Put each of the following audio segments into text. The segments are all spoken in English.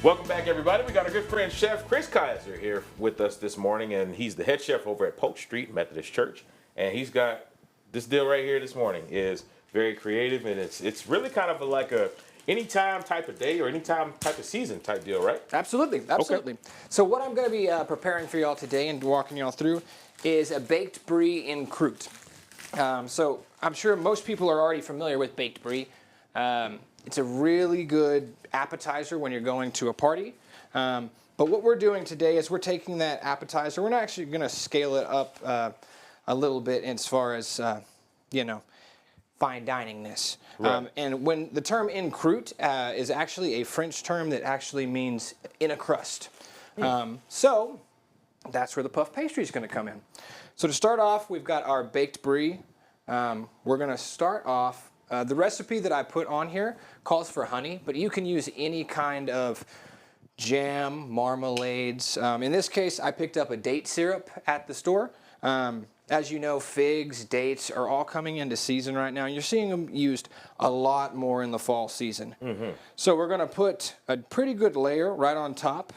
Welcome back, everybody. We got our good friend Chef Chris Kizer here with us this morning, and he's the head chef over at Polk Street Methodist Church. And he's got this deal right here this morning. Is very creative, and it's really kind of like a anytime type of day or anytime type of season type deal, right? Absolutely, absolutely. Okay. So what I'm going to be preparing for y'all today and walking y'all through is a baked brie in croûte. So I'm sure most people are already familiar with baked brie. It's a really good appetizer when you're going to a party. But what we're doing today is we're taking that appetizer. We're not actually going to scale it up a little bit as far as, fine diningness. Right. And when the term in croûte is actually a French term that actually means in a crust. So that's where the puff pastry is going to come in. So to start off, we've got our baked brie. We're going to start off. The recipe that I put on here calls for honey, but you can use any kind of jam, marmalades. In this case, I picked up a date syrup at the store. As you know, figs, dates are all coming into season right now. You're seeing them used a lot more in the fall season. Mm-hmm. So we're going to put a pretty good layer right on top.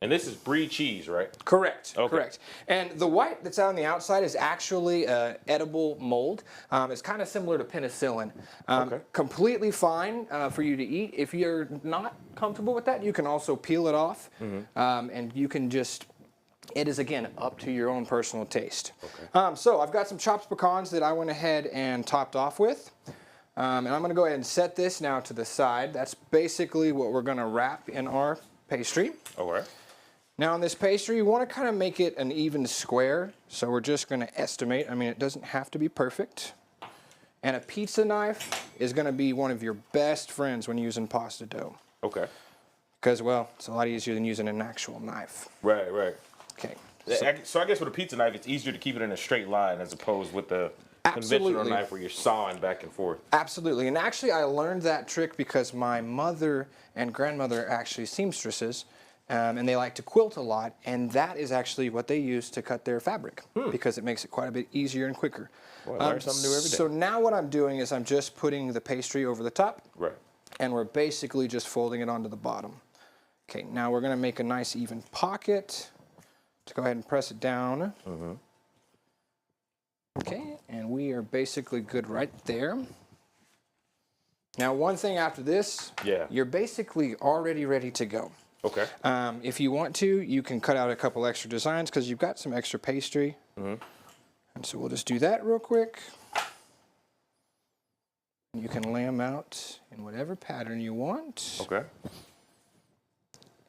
And this is brie cheese, right? Correct, okay. Correct. And the white that's on the outside is actually an edible mold. It's kind of similar to penicillin. Okay. Completely fine for you to eat. If you're not comfortable with that, you can also peel it off. Mm-hmm. And you can just, it is again up to your own personal taste. Okay. So I've got some chopped pecans that I went ahead and topped off with. And I'm going to go ahead and set this now to the side. That's basically what we're going to wrap in our pastry. All right. Now on this pastry, you want to kind of make it an even square, so we're just going to estimate. I mean, it doesn't have to be perfect. And a pizza knife is going to be one of your best friends when using pasta dough. Okay. Because, well, it's a lot easier than using an actual knife. Right, right. Okay. So I guess with a pizza knife, it's easier to keep it in a straight line as opposed with the conventional knife where you're sawing back and forth. Absolutely. And actually, I learned that trick because my mother and grandmother are actually seamstresses. And they like to quilt a lot, and that is actually what they use to cut their fabric because it makes it quite a bit easier and quicker. Well, I learn something new every day. So now what I'm doing is I'm just putting the pastry over the top, right, and we're basically just folding it onto the bottom. Okay, now we're going to make a nice even pocket. Let's go ahead and press it down. Mm-hmm. Okay, and we are basically good right there. Now one thing after this, you're basically already ready to go. Okay. If you want to, you can cut out a couple extra designs because you've got some extra pastry. Mm-hmm. And so we'll just do that real quick. You can lay them out in whatever pattern you want. Okay.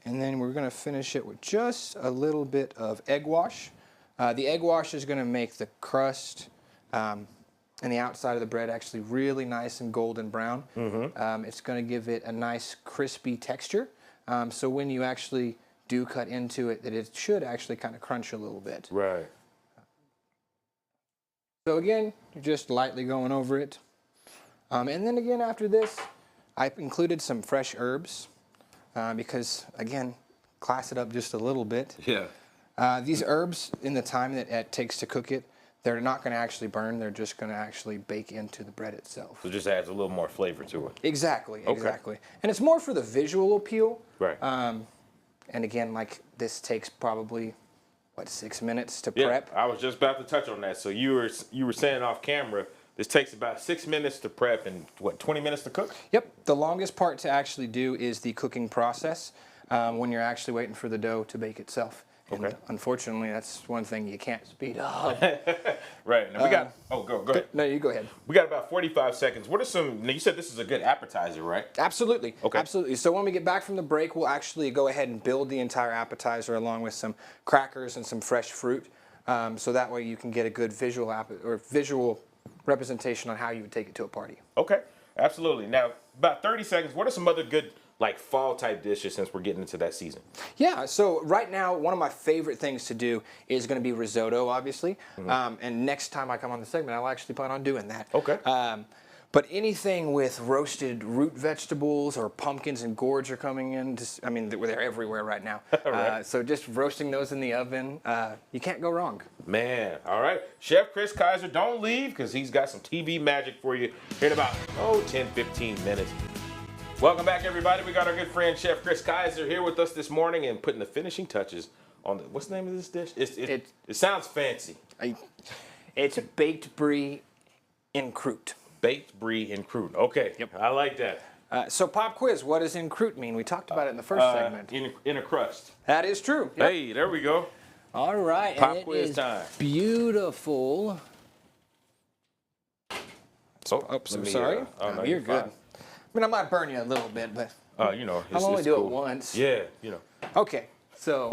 And then we're going to finish it with just a little bit of egg wash. The egg wash is going to make the crust and the outside of the bread actually really nice and golden brown. Mm-hmm. It's going to give it a nice crispy texture. So when you actually do cut into it, that it should actually kind of crunch a little bit. Right. So again, you're just lightly going over it. And then again after this, I included some fresh herbs because, again, class it up just a little bit. Yeah. These herbs, in the time that it takes to cook it, they're not going to actually burn. They're just going to actually bake into the bread itself. So it just adds a little more flavor to it. Exactly, exactly. And it's more for the visual appeal. Right. And again, like this takes probably, 6 minutes to prep? I was just about to touch on that. So you were saying off camera, this takes about 6 minutes to prep and 20 minutes to cook? Yep. The longest part to actually do is the cooking process when you're actually waiting for the dough to bake itself. And unfortunately, that's one thing you can't speed up. Right. Now we got, go ahead. No, you go ahead. We got about 45 seconds. What are some, now you said this is a good appetizer, right? Absolutely. Okay. Absolutely. So when we get back from the break, we'll actually go ahead and build the entire appetizer along with some crackers and some fresh fruit. So that way you can get a good visual representation on how you would take it to a party. Okay. Absolutely. Now, about 30 seconds, what are some other good fall type dishes since we're getting into that season? Yeah, so right now, one of my favorite things to do is going to be risotto, obviously. Mm-hmm. And next time I come on the segment, I'll actually plan on doing that. Okay. But anything with roasted root vegetables or pumpkins and gourds are coming in. They're everywhere right now. Right. So just roasting those in the oven, you can't go wrong. Man, all right. Chef Chris Kizer, don't leave because he's got some TV magic for you here in about, 10, 15 minutes. Welcome back, everybody. We got our good friend Chef Chris Kizer here with us this morning and putting the finishing touches on the, what's the name of this dish? It sounds fancy. It's baked brie in croûte. Baked brie in croûte. Okay, Yep. I like that. So pop quiz, what does in croûte mean? We talked about it in the first segment. In a crust. That is true. Yep. Hey, there we go. All right. Pop and quiz it is time. beautiful. Oh, Oops, I'm let me, sorry. oh, no, You're good. fine. I mean, I might burn you a little bit, but You know, I'll only it's do cool. it once. Yeah, you know. Okay, so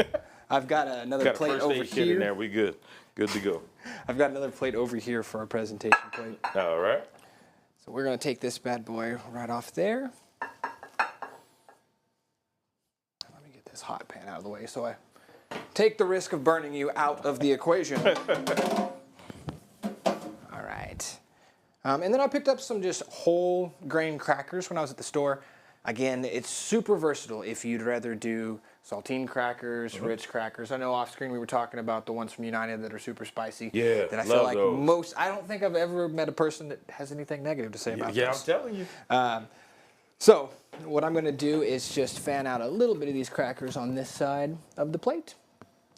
I've got another Got a plate first over aid kit in there. here. We good. Good to go. I've got another plate over here for our presentation plate. All right. So we're gonna take this bad boy right off there. Let me get this hot pan out of the way so I take the risk of burning you out of the equation. All right. And then I picked up some just whole grain crackers when I was at the store. Again, it's super versatile if you'd rather do saltine crackers, Ritz crackers. I know off screen we were talking about the ones from United that are super spicy. Yeah, that I feel love like those. I don't think I've ever met a person that has anything negative to say about Yeah, I'm this. telling you. So what I'm going to do is just fan out a little bit of these crackers on this side of the plate.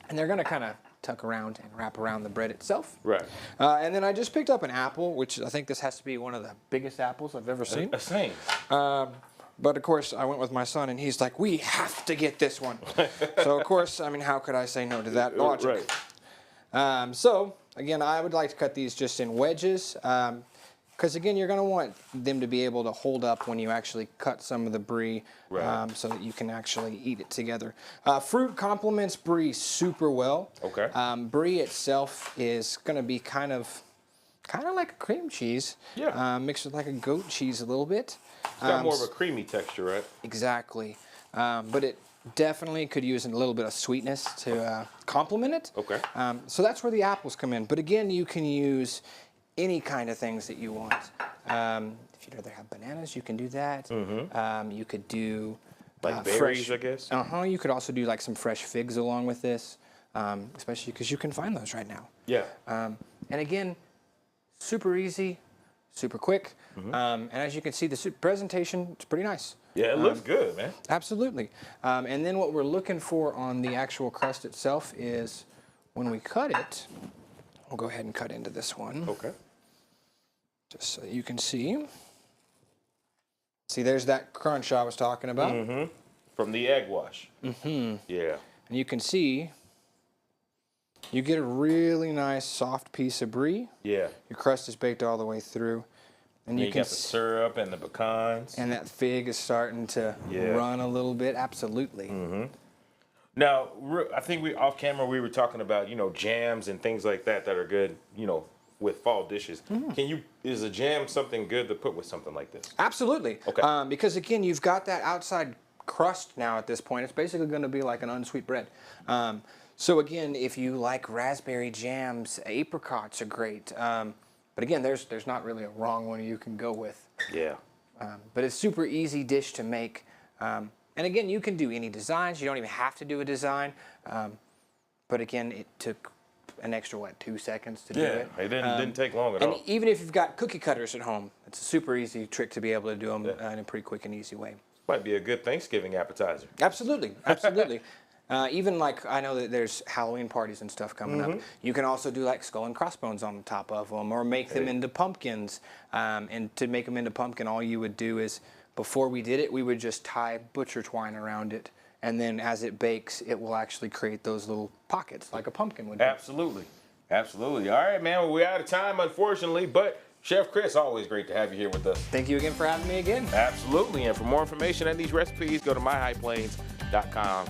And they're going to kind of tuck around and wrap around the bread itself. Right. And then I just picked up an apple, which I think this has to be one of the biggest apples I've ever seen. Same. But of course, I went with my son, and he's like, "We have to get this one." So of course, I mean, how could I say no to that logic? Right. So again, I would like to cut these just in wedges, because again, you're going to want them to be able to hold up when you actually cut some of the brie, Right. so that you can actually eat it together. Fruit complements brie super well. Okay. Brie itself is going to be kind of like a cream cheese, Yeah. mixed with like a goat cheese a little bit. It's got more of a creamy texture, right? Exactly. But it definitely could use a little bit of sweetness to complement it. Okay. So that's where the apples come in. But again, you can use any kind of things that you want. If you'd rather have bananas, you can do that. You could do Like berries, I guess? You could also do like some fresh figs along with this, especially because you can find those right now. Yeah. And again, super easy, super quick. And as you can see, the presentation is pretty nice. Yeah, it looks good, man. Absolutely. And then what we're looking for on the actual crust itself is when we cut it, we'll go ahead and cut into this one. Okay. Just so you can see. See, there's that crunch I was talking about. From the egg wash. Yeah. And you can see you get a really nice soft piece of brie. Yeah. Your crust is baked all the way through. And You you can got the syrup and the pecans. and that fig is starting to run a little bit. Absolutely. Now, I think off camera we were talking about, jams and things like that are good, with fall dishes. Is a jam something good to put with something like this? Absolutely. Okay. Because again, you've got that outside crust now at this point. It's basically going to be like an unsweet bread. So again, if you like raspberry jams, apricots are great. But again, there's not really a wrong one you can go with. Yeah. But it's super easy dish to make. And again, you can do any designs. You don't even have to do a design. But again, it took an extra, 2 seconds to do it? It didn't take long at And all. even if you've got cookie cutters at home, it's a super easy trick to be able to do them in a pretty quick and easy way. Might be a good Thanksgiving appetizer. Absolutely, absolutely. Even I know that there's Halloween parties and stuff coming up. You can also do like skull and crossbones on the top of them, or make them into pumpkins. And to make them into pumpkin, all you would do is, before we did it, we would just tie butcher twine around it. And then as it bakes, it will actually create those little pockets like a pumpkin would do. Absolutely. Absolutely. All right, man. Well, we're out of time, unfortunately, but Chef Chris, always great to have you here with us. Thank you again for having me again. Absolutely. And for more information on these recipes, go to myhighplains.com.